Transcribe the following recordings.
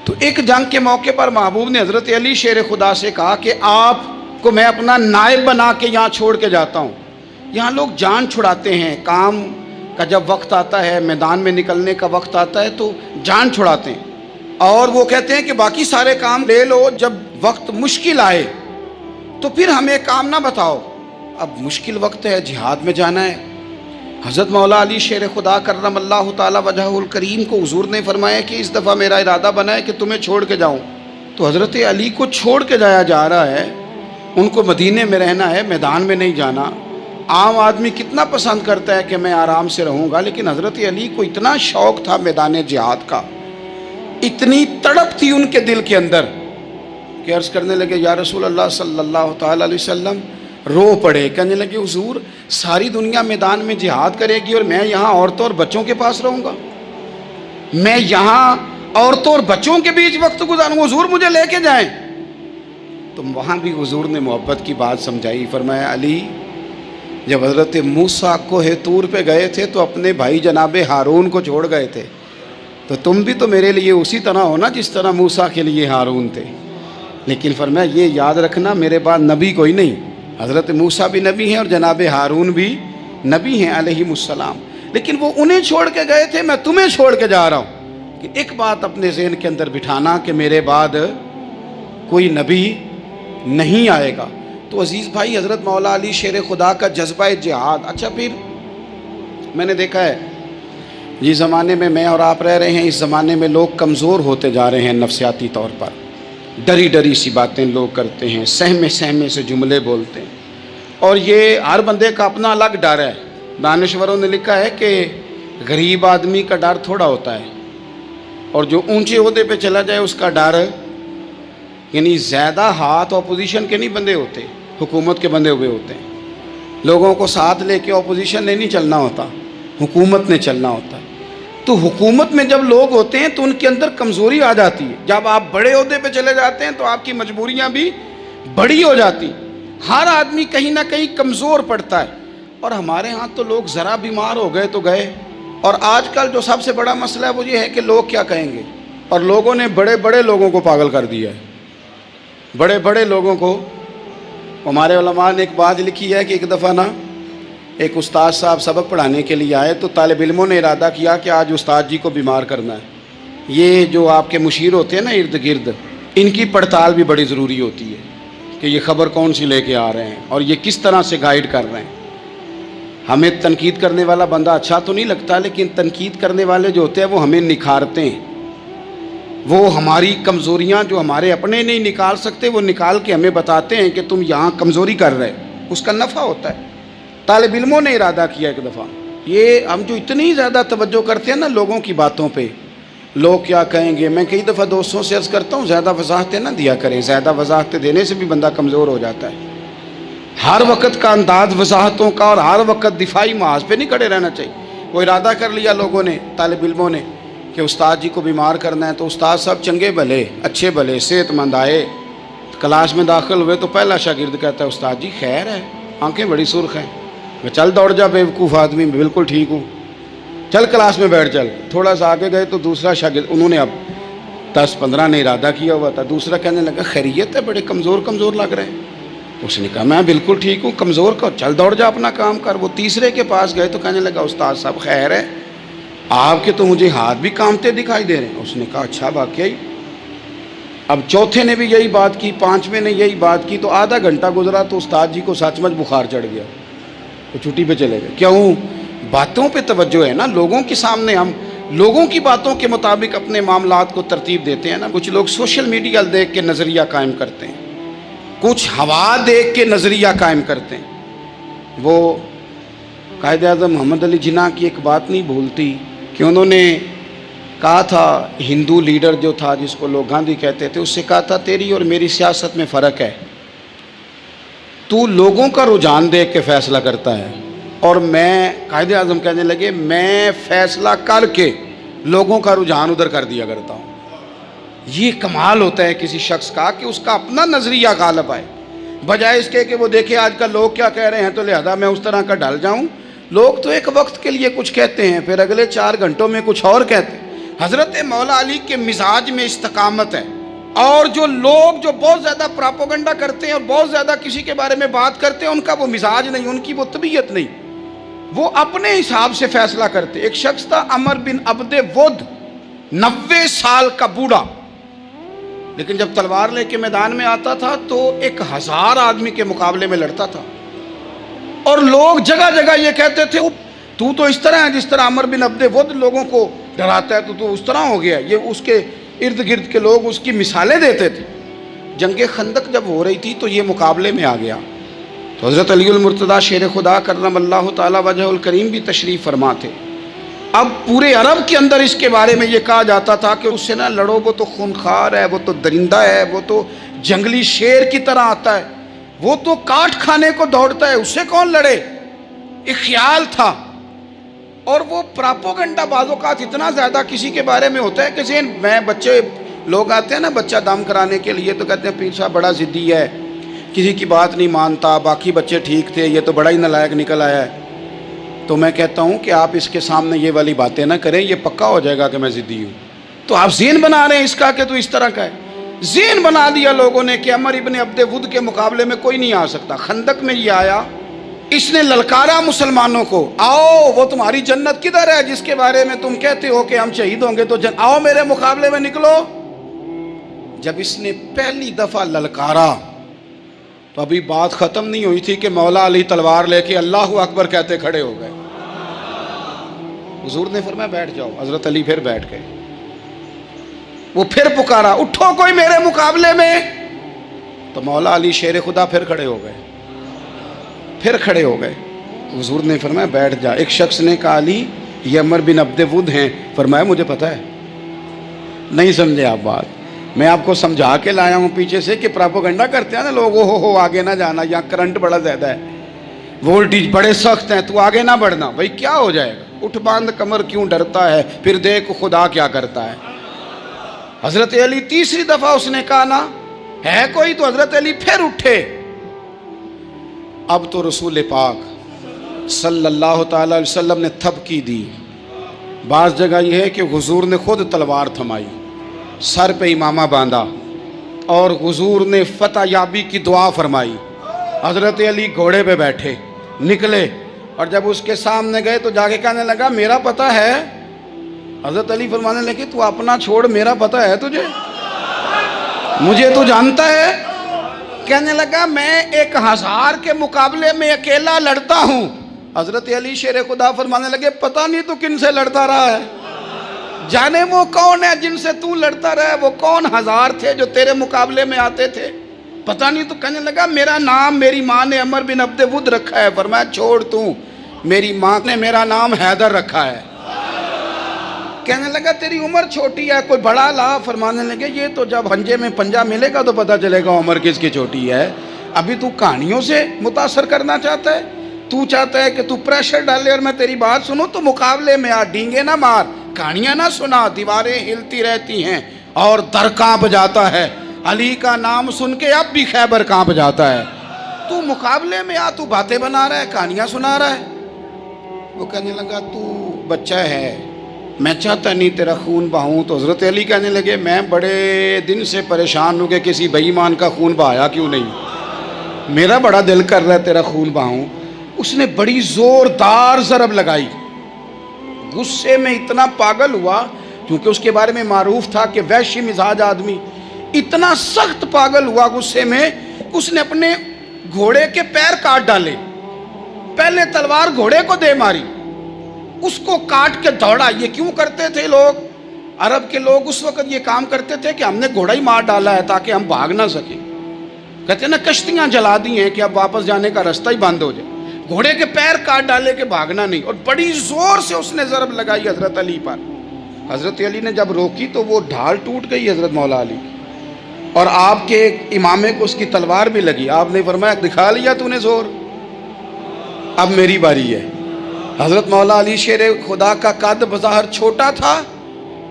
تو ایک جنگ کے موقع پر محبوب نے حضرت علی شیر خدا سے کہا کہ آپ کو میں اپنا نائب بنا کے یہاں چھوڑ کے جاتا ہوں. یہاں لوگ جان چھڑاتے ہیں، کام کا جب وقت آتا ہے، میدان میں نکلنے کا وقت آتا ہے تو جان چھڑاتے ہیں، اور وہ کہتے ہیں کہ باقی سارے کام لے لو، جب وقت مشکل آئے تو پھر ہمیں کام نہ بتاؤ. اب مشکل وقت ہے، جہاد میں جانا ہے. حضرت مولا علی شیر خدا کرم اللہ تعالی وجہہ الکریم کو حضور نے فرمایا کہ اس دفعہ میرا ارادہ بنا ہے کہ تمہیں چھوڑ کے جاؤں. تو حضرت علی کو چھوڑ کے جایا جا رہا ہے، ان کو مدینے میں رہنا ہے، میدان میں نہیں جانا. عام آدمی کتنا پسند کرتا ہے کہ میں آرام سے رہوں گا، لیکن حضرت علی کو اتنا شوق تھا میدان جہاد کا، اتنی تڑپ تھی ان کے دل کے اندر کہ عرض کرنے لگے یا رسول اللہ صلی اللہ تعالی علیہ وسلم، رو پڑے، کہنے لگے حضور ساری دنیا میدان میں جہاد کرے گی اور میں یہاں عورتوں اور بچوں کے پاس رہوں گا، میں یہاں عورتوں اور بچوں کے بیچ وقت گزاروں، حضور مجھے لے کے جائیں. تو وہاں بھی حضور نے محبت کی بات سمجھائی. فرمایا علی، جب حضرت موسیٰ کوہ طور پہ گئے تھے تو اپنے بھائی جناب ہارون کو چھوڑ گئے تھے، تو تم بھی تو میرے لیے اسی طرح ہو نا جس طرح موسیٰ کے لیے ہارون تھے. لیکن فرمایا یہ یاد رکھنا میرے بعد نبی کوئی نہیں، حضرت موسیٰ بھی نبی ہیں اور جناب ہارون بھی نبی ہیں علیہم السلام، لیکن وہ انہیں چھوڑ کے گئے تھے، میں تمہیں چھوڑ کے جا رہا ہوں. کہ ایک بات اپنے ذہن کے اندر بٹھانا کہ میرے بعد کوئی نبی نہیں آئے گا. تو عزیز بھائی، حضرت مولا علی شیر خدا کا جذبہ جہاد. اچھا پھر میں نے دیکھا ہے جس زمانے میں میں اور آپ رہ رہے ہیں، اس زمانے میں لوگ کمزور ہوتے جا رہے ہیں نفسیاتی طور پر، ڈری ڈری سی باتیں لوگ کرتے ہیں، سہمے سہمے سے جملے بولتے ہیں، اور یہ ہر بندے کا اپنا الگ ڈر ہے. دانشوروں نے لکھا ہے کہ غریب آدمی کا ڈر تھوڑا ہوتا ہے، اور جو اونچے عہدے پہ چلا جائے اس کا ڈر، یعنی زیادہ ہاتھ اپوزیشن کے نہیں بندے ہوتے، حکومت کے بندے ہوئے ہوتے ہیں. لوگوں کو ساتھ لے کے اپوزیشن نے نہیں چلنا ہوتا، حکومت نے چلنا ہوتا ہے. تو حکومت میں جب لوگ ہوتے ہیں تو ان کے اندر کمزوری آ جاتی ہے. جب آپ بڑے عہدے پہ چلے جاتے ہیں تو آپ کی مجبوریاں بھی بڑی ہو جاتی. ہر آدمی کہیں نہ کہیں کمزور پڑتا ہے. اور ہمارے ہاں تو لوگ ذرا بیمار ہو گئے تو گئے. اور آج کل جو سب سے بڑا مسئلہ ہے وہ یہ ہے کہ لوگ کیا کہیں گے، اور لوگوں نے بڑے بڑے لوگوں کو پاگل کر دیا ہے، بڑے بڑے لوگوں کو. ہمارے علماء نے ایک بات لکھی ہے کہ ایک دفعہ نا ایک استاد صاحب سبق پڑھانے کے لیے آئے تو طالب علموں نے ارادہ کیا کہ آج استاد جی کو بیمار کرنا ہے. یہ جو آپ کے مشیر ہوتے ہیں نا ارد گرد، ان کی پڑتال بھی بڑی ضروری ہوتی ہے کہ یہ خبر کون سی لے کے آ رہے ہیں اور یہ کس طرح سے گائیڈ کر رہے ہیں. ہمیں تنقید کرنے والا بندہ اچھا تو نہیں لگتا، لیکن تنقید کرنے والے جو ہوتے ہیں وہ ہمیں نکھارتے ہیں، وہ ہماری کمزوریاں جو ہمارے اپنے نہیں نکال سکتے وہ نکال کے ہمیں بتاتے ہیں کہ تم یہاں کمزوری کر رہے، اس کا نفع ہوتا ہے. طالب علموں نے ارادہ کیا ایک دفعہ، یہ ہم جو اتنی زیادہ توجہ کرتے ہیں نا لوگوں کی باتوں پہ، لوگ کیا کہیں گے. میں کئی دفعہ دوستوں سے عرض کرتا ہوں زیادہ وضاحتیں نہ دیا کریں، زیادہ وضاحتیں دینے سے بھی بندہ کمزور ہو جاتا ہے. ہر وقت کا انداز وضاحتوں کا اور ہر وقت دفاعی محاذ پہ نہیں کھڑے رہنا چاہیے. وہ ارادہ کر لیا لوگوں نے، طالب علموں نے، کہ استاد جی کو بیمار کرنا ہے. تو استاد صاحب چنگے بھلے، اچھے بھلے، صحت مند آئے، کلاس میں داخل ہوئے تو پہلا شاگرد کہتا ہے استاد جی خیر ہے، آنکھیں بڑی سرخ ہیں. میں چل دوڑ جا بیوقوف آدمی، میں بالکل ٹھیک ہوں، چل کلاس میں بیٹھ چل. تھوڑا سا آگے گئے تو دوسرا شاگرد، انہوں نے اب 10-15 نے ارادہ کیا ہوا تھا، دوسرا کہنے لگا خیریت ہے، بڑے کمزور کمزور لگ رہے ہیں. اس نے کہا میں بالکل ٹھیک ہوں، کمزور کا چل دوڑ جا اپنا کام کر. وہ تیسرے کے پاس گئے تو کہنے لگا استاد صاحب خیر ہے، آپ کے تو مجھے ہاتھ بھی کامتے دکھائی دے رہے ہیں. اس نے کہا اچھا واقعی. اب چوتھے نے بھی یہی بات کی، پانچویں نے یہی بات کی. تو آدھا گھنٹہ گزرا تو استاد جی کو سچ مچ بخار چڑھ گیا، وہ چھٹی پہ چلے گئے. کیوں؟ باتوں پہ توجہ ہے نا، لوگوں کے سامنے ہم لوگوں کی باتوں کے مطابق اپنے معاملات کو ترتیب دیتے ہیں نا. کچھ لوگ سوشل میڈیا دیکھ کے نظریہ قائم کرتے ہیں، کچھ ہوا دیکھ کے نظریہ قائم کرتے ہیں. وہ قائد اعظم محمد علی جناح کی ایک بات نہیں بھولتی کہ انہوں نے کہا تھا، ہندو لیڈر جو تھا جس کو لوگ گاندھی کہتے تھے، اس سے کہا تھا تیری اور میری سیاست میں فرق ہے، تو لوگوں کا رجحان دیکھ کے فیصلہ کرتا ہے اور میں، قائد اعظم کہنے لگے، میں فیصلہ کر کے لوگوں کا رجحان ادھر کر دیا کرتا ہوں. یہ کمال ہوتا ہے کسی شخص کا کہ اس کا اپنا نظریہ غالب آئے، بجائے اس کے کہ وہ دیکھے آج کل لوگ کیا کہہ رہے ہیں تو لہذا میں اس طرح کا ڈھل جاؤں. لوگ تو ایک وقت کے لیے کچھ کہتے ہیں، پھر اگلے 4 گھنٹوں میں کچھ اور کہتے ہیں. حضرت مولا علی کے مزاج میں استقامت ہے، اور جو لوگ جو بہت زیادہ پراپوگنڈا کرتے ہیں اور بہت زیادہ کسی کے بارے میں بات کرتے ہیں، ان کا وہ مزاج نہیں، ان کی وہ طبیعت نہیں، وہ اپنے حساب سے فیصلہ کرتے۔ ایک شخص تھا عمر بن عبد ود، 90 سال کا بوڑھا، لیکن جب تلوار لے کے میدان میں آتا تھا تو 1000 آدمی کے مقابلے میں لڑتا تھا، اور لوگ جگہ جگہ یہ کہتے تھے تو اس طرح ہے جس طرح عمر بن عبد ود لوگوں کو ڈراتا ہے، تو اس طرح ہو گیا۔ یہ اس کے ارد گرد کے لوگ اس کی مثالیں دیتے تھے۔ جنگ خندق جب ہو رہی تھی تو یہ مقابلے میں آ گیا، تو حضرت علی المرتضیٰ شیر خدا کرم اللہ تعالی وجہ الکریم بھی تشریف فرما تھے۔ اب پورے عرب کے اندر اس کے بارے میں یہ کہا جاتا تھا کہ اس سے نہ لڑو، وہ تو خونخوار ہے، وہ تو درندہ ہے، وہ تو جنگلی شیر کی طرح آتا ہے، وہ تو کاٹ کھانے کو دوڑتا ہے، اس سے کون لڑے؟ ایک خیال تھا۔ اور وہ پراپوگنڈا بعض اوقات اتنا زیادہ کسی کے بارے میں ہوتا ہے کہ ذہن میں بچے لوگ آتے ہیں نا بچہ دم کرانے کے لیے، تو کہتے ہیں پیر صاحب بڑا ضدی ہے، کسی کی بات نہیں مانتا، باقی بچے ٹھیک تھے، یہ تو بڑا ہی نالائق نکل آیا ہے۔ تو میں کہتا ہوں کہ آپ اس کے سامنے یہ والی باتیں نہ کریں، یہ پکا ہو جائے گا کہ میں ضدی ہوں۔ تو آپ ذہن بنا رہے ہیں اس کا کہ تو اس طرح کا ہے۔ ذہن بنا دیا لوگوں نے کہ عمر ابن عبد ود کے مقابلے میں کوئی نہیں آ سکتا۔ خندق میں یہ آیا، اس نے للکارا مسلمانوں کو، آؤ وہ تمہاری جنت کدھر ہے جس کے بارے میں تم کہتے ہو کہ ہم شہید ہوں گے، تو آؤ میرے مقابلے میں نکلو۔ جب اس نے پہلی دفعہ للکارا تو ابھی بات ختم نہیں ہوئی تھی کہ مولا علی تلوار لے کے اللہ اکبر کہتے کھڑے ہو گئے۔ حضور نے فرمایا بیٹھ جاؤ، حضرت علی پھر بیٹھ گئے۔ وہ پھر پکارا اٹھو کوئی میرے مقابلے میں، تو مولا علی شیر خدا پھر کھڑے ہو گئے، پھر کھڑے ہو گئے۔ حضور نے فرمایا بیٹھ جا۔ ایک شخص نے کہا علی یہ عمر بن عبد ود ہیں، فرمایا مجھے پتہ ہے۔ نہیں سمجھے آپ بات، میں آپ کو سمجھا کے لایا ہوں پیچھے سے کہ پراپوگنڈا کرتے ہیں نا لوگ، ہو آگے نہ جانا، یہاں کرنٹ بڑا زیادہ ہے، وولٹیج بڑے سخت ہیں، تو آگے نہ بڑھنا۔ بھائی کیا ہو جائے گا، اٹھ باندھ کمر کیوں ڈرتا ہے، پھر دیکھ خدا کیا کرتا ہے۔ حضرت علی تیسری دفعہ اس نے کہا نا ہے کوئی، تو حضرت علی پھر اٹھے۔ اب تو رسول پاک صلی اللہ تعالی علیہ وسلم نے تھپکی دی۔ بعض جگہ یہ ہے کہ حضور نے خود تلوار تھمائی، سر پہ امامہ باندھا، اور حضور نے فتح یابی کی دعا فرمائی۔ حضرت علی گھوڑے پہ بیٹھے نکلے، اور جب اس کے سامنے گئے تو جا کے کہنے لگا میرا پتہ ہے۔ حضرت علی فرمانے لگے تو اپنا چھوڑ، میرا پتہ ہے تجھے، مجھے تو جانتا ہے۔ کہنے لگا میں 1000 کے مقابلے میں اکیلا لڑتا ہوں۔ حضرت علی شیر خدا فرمانے لگے پتہ نہیں تو کن سے لڑتا رہا ہے، جانے وہ کون ہے جن سے تو لڑتا رہا ہے، وہ کون 1000 تھے جو تیرے مقابلے میں آتے تھے، پتہ نہیں۔ تو کہنے لگا میرا نام میری ماں نے عمر بن عبد ود رکھا ہے۔ فرمایا چھوڑ تو، میری ماں نے میرا نام حیدر رکھا ہے۔ کہنے لگا تیری عمر چھوٹی ہے، کوئی بڑا لا۔ فرمانے لگے یہ تو جب ہنجے میں پنجہ ملے گا تو پتہ چلے گا عمر کس کی چھوٹی ہے، ابھی تو کہانیوں سے متاثر کرنا چاہتا ہے، تو چاہتا ہے کہ تو پریشر ڈالے اور میں تیری بات سنوں، تو مقابلے میں آ، ڈینگے نہ مار، کہانیاں نہ سنا، دیواریں ہلتی رہتی ہیں اور در کانپ جاتا ہے۔ علی کا نام سن کے اب بھی خیبر کانپ جاتا ہے، تو مقابلے میں آ، تو باتیں بنا رہا ہے، کہانیاں سنا رہا ہے۔ وہ کہنے لگا تو بچہ ہے، میں چاہتا نہیں تیرا خون بہاؤں۔ تو حضرت علی کہنے لگے میں بڑے دن سے پریشان ہوں کہ کسی بے ایمان کا خون بہایا کیوں نہیں، میرا بڑا دل کر رہا ہے تیرا خون بہاؤں۔ اس نے بڑی زوردار ضرب لگائی، غصے میں اتنا پاگل ہوا، کیونکہ اس کے بارے میں معروف تھا کہ وحشی مزاج آدمی، اتنا سخت پاگل ہوا غصے میں، اس نے اپنے گھوڑے کے پیر کاٹ ڈالے، پہلے تلوار گھوڑے کو دے ماری، اس کو کاٹ کے دوڑا۔ یہ کیوں کرتے تھے لوگ، عرب کے لوگ اس وقت یہ کام کرتے تھے کہ ہم نے گھوڑا ہی مار ڈالا ہے تاکہ ہم بھاگ نہ سکیں۔ کہتے ہیں نا کشتیاں جلا دی ہیں کہ اب واپس جانے کا راستہ ہی بند ہو جائے، گھوڑے کے پیر کاٹ ڈالے کہ بھاگنا نہیں، اور بڑی زور سے اس نے ضرب لگائی حضرت علی پر۔ حضرت علی نے جب روکی تو وہ ڈھال ٹوٹ گئی حضرت مولا علی کی، اور آپ کے امامے کو اس کی تلوار بھی لگی۔ آپ نے فرمایا دکھا لیا تو نے زور، اب میری باری ہے۔ حضرت مولا علی شیر خدا کا قد بظاہر چھوٹا تھا،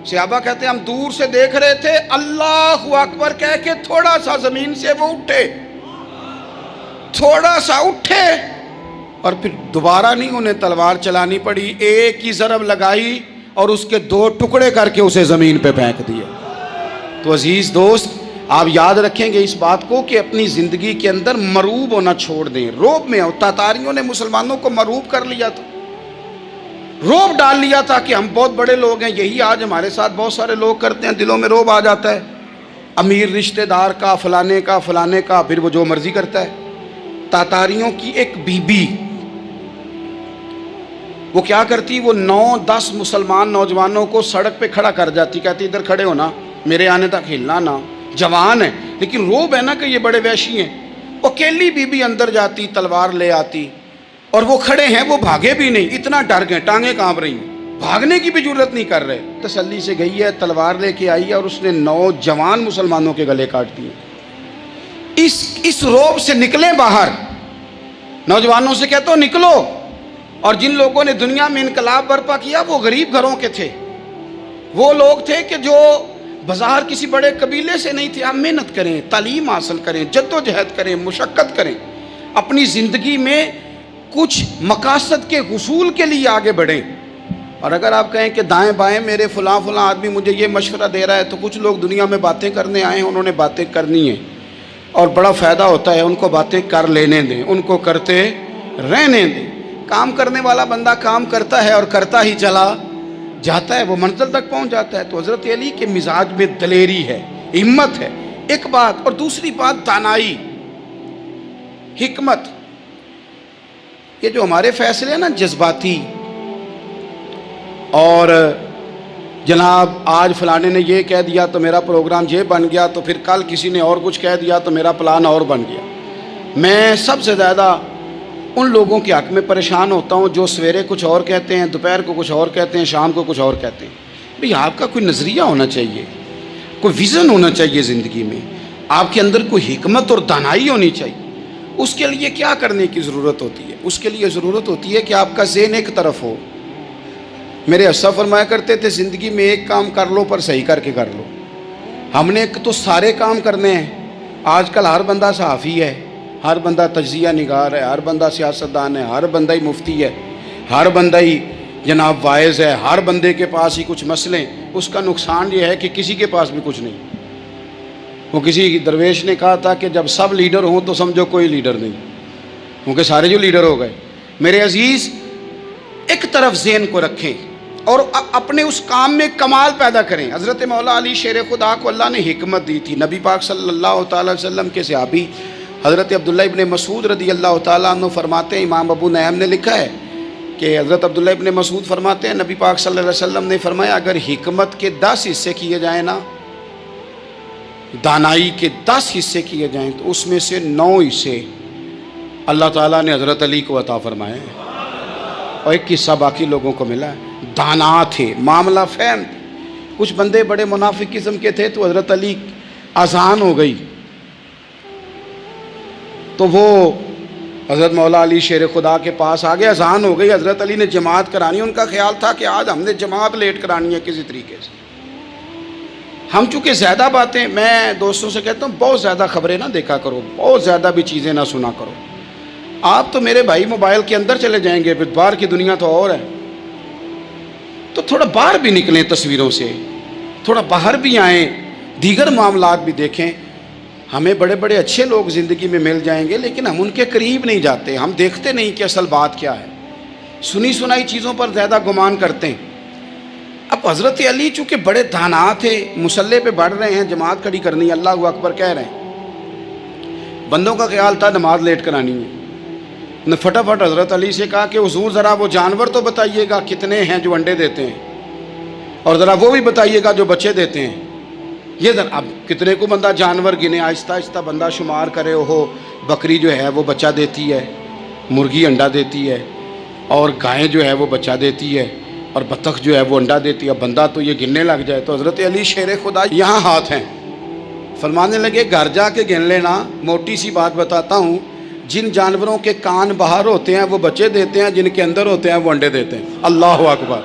صحابہ کہتے ہیں ہم دور سے دیکھ رہے تھے، اللہ اکبر کہہ کے تھوڑا سا زمین سے وہ اٹھے، تھوڑا سا اٹھے، اور پھر دوبارہ نہیں انہیں تلوار چلانی پڑی، ایک ہی ضرب لگائی اور اس کے 2 ٹکڑے کر کے اسے زمین پہ پھینک دیا۔ تو عزیز دوست، آپ یاد رکھیں گے اس بات کو کہ اپنی زندگی کے اندر مروب ہونا چھوڑ دیں۔ روب میں تاتاریوں نے مسلمانوں کو مروب کر لیا تھا، روب ڈال لیا تھا کہ ہم بہت بڑے لوگ ہیں۔ یہی آج ہمارے ساتھ بہت سارے لوگ کرتے ہیں، دلوں میں روب آ جاتا ہے، امیر رشتہ دار کا، فلانے کا، پھر وہ جو مرضی کرتا ہے۔ تاتاریوں کی ایک بی بی وہ کیا کرتی، وہ 9-10 مسلمان نوجوانوں کو سڑک پہ کھڑا کر جاتی، کہتی ادھر کھڑے ہونا، میرے آنے تک ہلنا نہ، جوان ہے لیکن روب ہے نا کہ یہ بڑے وحشی ہیں۔ اکیلی بی بی اندر جاتی، تلوار لے آتی، اور وہ کھڑے ہیں، وہ بھاگے بھی نہیں، اتنا ڈر گئے، ٹانگیں کانپ رہی ہیں، بھاگنے کی بھی جرت نہیں کر رہے۔ تسلی سے گئی ہے، تلوار لے کے آئی ہے، اور اس نے 9 جوان مسلمانوں کے گلے کاٹ دیے۔ اس روب سے نکلیں باہر، نوجوانوں سے کہتا ہوں نکلو۔ اور جن لوگوں نے دنیا میں انقلاب برپا کیا وہ غریب گھروں کے تھے، وہ لوگ تھے کہ جو بازار کسی بڑے قبیلے سے نہیں تھے۔ آپ محنت کریں، تعلیم حاصل کریں، جد و جہد کریں، مشقت کریں، اپنی زندگی میں کچھ مقاصد کے حصول کے لیے آگے بڑھیں۔ اور اگر آپ کہیں کہ دائیں بائیں میرے فلاں آدمی مجھے یہ مشورہ دے رہا ہے، تو کچھ لوگ دنیا میں باتیں کرنے آئے ہیں، انہوں نے باتیں کرنی ہیں اور بڑا فائدہ ہوتا ہے، ان کو باتیں کر لینے دیں، ان کو کرتے رہنے دیں۔ کام کرنے والا بندہ کام کرتا ہے اور کرتا ہی چلا جاتا ہے، وہ منزل تک پہنچ جاتا ہے۔ تو حضرت علی کے مزاج میں دلیری ہے، ہمت ہے، ایک بات، اور دوسری بات دانائی، حکمت۔ یہ جو ہمارے فیصلے ہیں نا جذباتی، اور جناب آج فلانے نے یہ کہہ دیا تو میرا پروگرام یہ بن گیا، تو پھر کل کسی نے اور کچھ کہہ دیا تو میرا پلان اور بن گیا۔ میں سب سے زیادہ ان لوگوں کے حق میں پریشان ہوتا ہوں جو سویرے کچھ اور کہتے ہیں، دوپہر کو کچھ اور کہتے ہیں، شام کو کچھ اور کہتے ہیں۔ بھئی آپ کا کوئی نظریہ ہونا چاہیے، کوئی ویژن ہونا چاہیے زندگی میں، آپ کے اندر کوئی حکمت اور دانائی ہونی چاہیے۔ اس کے لیے کیا کرنے کی ضرورت ہوتی ہے؟ اس کے لیے ضرورت ہوتی ہے کہ آپ کا ذہن ایک طرف ہو۔ میرے اسا فرمایا کرتے تھے زندگی میں ایک کام کر لو پر صحیح کر کے کر لو۔ ہم نے تو سارے کام کرنے ہیں۔ آج کل ہر بندہ صحافی ہے، ہر بندہ تجزیہ نگار ہے، ہر بندہ سیاستدان ہے، ہر بندہ ہی مفتی ہے، ہر بندہ ہی جناب واعظ ہے، ہر بندے کے پاس ہی کچھ مسئلے۔ اس کا نقصان یہ ہے کہ کسی کے پاس بھی کچھ نہیں۔ وہ کسی درویش نے کہا تھا کہ جب سب لیڈر ہوں تو سمجھو کوئی لیڈر نہیں، کیونکہ سارے جو لیڈر ہو گئے۔ میرے عزیز، ایک طرف ذہن کو رکھیں اور اپنے اس کام میں کمال پیدا کریں۔ حضرت مولا علی شیر خدا کو اللہ نے حکمت دی تھی۔ نبی پاک صلی اللہ تعالی وسلم کے صحابی حضرت عبداللہ ابن مسعود رضی اللہ تعالیٰ عنہ فرماتے ہیں، امام ابو نعیم نے لکھا ہے کہ حضرت عبداللہ ابن مسعود فرماتے ہیں نبی پاک صلی اللہ علیہ وسلم نے فرمایا اگر حکمت کے 10 حصے کیے جائیں نا، دانائی کے 10 حصے کیے جائیں، تو اس میں سے 9 حصے اللہ تعالیٰ نے حضرت علی کو عطا فرمائے ہیں، اور ایک حصہ باقی لوگوں کو ملا ہے۔ دانا تھے، معاملہ فہم تھے۔ کچھ بندے بڑے منافق قسم کے تھے، تو حضرت علی اذان ہو گئی تو وہ حضرت مولا علی شیر خدا کے پاس آگے، اذان ہو گئی، حضرت علی نے جماعت کرانی۔ ان کا خیال تھا کہ آج ہم نے جماعت لیٹ کرانی ہے کسی طریقے سے۔ ہم چونکہ زیادہ باتیں، میں دوستوں سے کہتا ہوں بہت زیادہ خبریں نہ دیکھا کرو، بہت زیادہ بھی چیزیں نہ سنا کرو۔ آپ تو میرے بھائی موبائل کے اندر چلے جائیں گے، پھر باہر کی دنیا تو اور ہے، تو تھوڑا باہر بھی نکلیں تصویروں سے، تھوڑا باہر بھی آئیں، دیگر معاملات بھی دیکھیں۔ ہمیں بڑے بڑے اچھے لوگ زندگی میں مل جائیں گے، لیکن ہم ان کے قریب نہیں جاتے، ہم دیکھتے نہیں کہ اصل بات کیا ہے، سنی سنائی چیزوں پر زیادہ گمان کرتے ہیں۔ اب حضرت علی چونکہ بڑے دانا تھے، مسلح پہ بڑھ رہے ہیں، جماعت کھڑی کرنی، اللہ اکبر کہہ رہے ہیں، بندوں کا خیال تھا نماز لیٹ کرانی ہے۔ نے فٹافٹ حضرت علی سے کہا کہ حضور ذرا وہ جانور تو بتائیے گا کتنے ہیں جو انڈے دیتے ہیں، اور ذرا وہ بھی بتائیے گا جو بچے دیتے ہیں۔ یہ ذرا اب کتنے کو بندہ جانور گنے، آہستہ آہستہ بندہ شمار کرے، ہو بکری جو ہے وہ بچہ دیتی ہے، مرغی انڈا دیتی ہے، اور گائے جو ہے وہ بچہ دیتی ہے، اور بطخ جو ہے وہ انڈا دیتی ہے۔ بندہ تو یہ گننے لگ جائے تو حضرت علی شیر خدا یہاں ہاتھ ہیں، فرمانے لگے گھر جا کے گن لینا، موٹی سی بات بتاتا ہوں، جن جانوروں کے کان باہر ہوتے ہیں وہ بچے دیتے ہیں، جن کے اندر ہوتے ہیں وہ انڈے دیتے ہیں۔ اللہ اکبر۔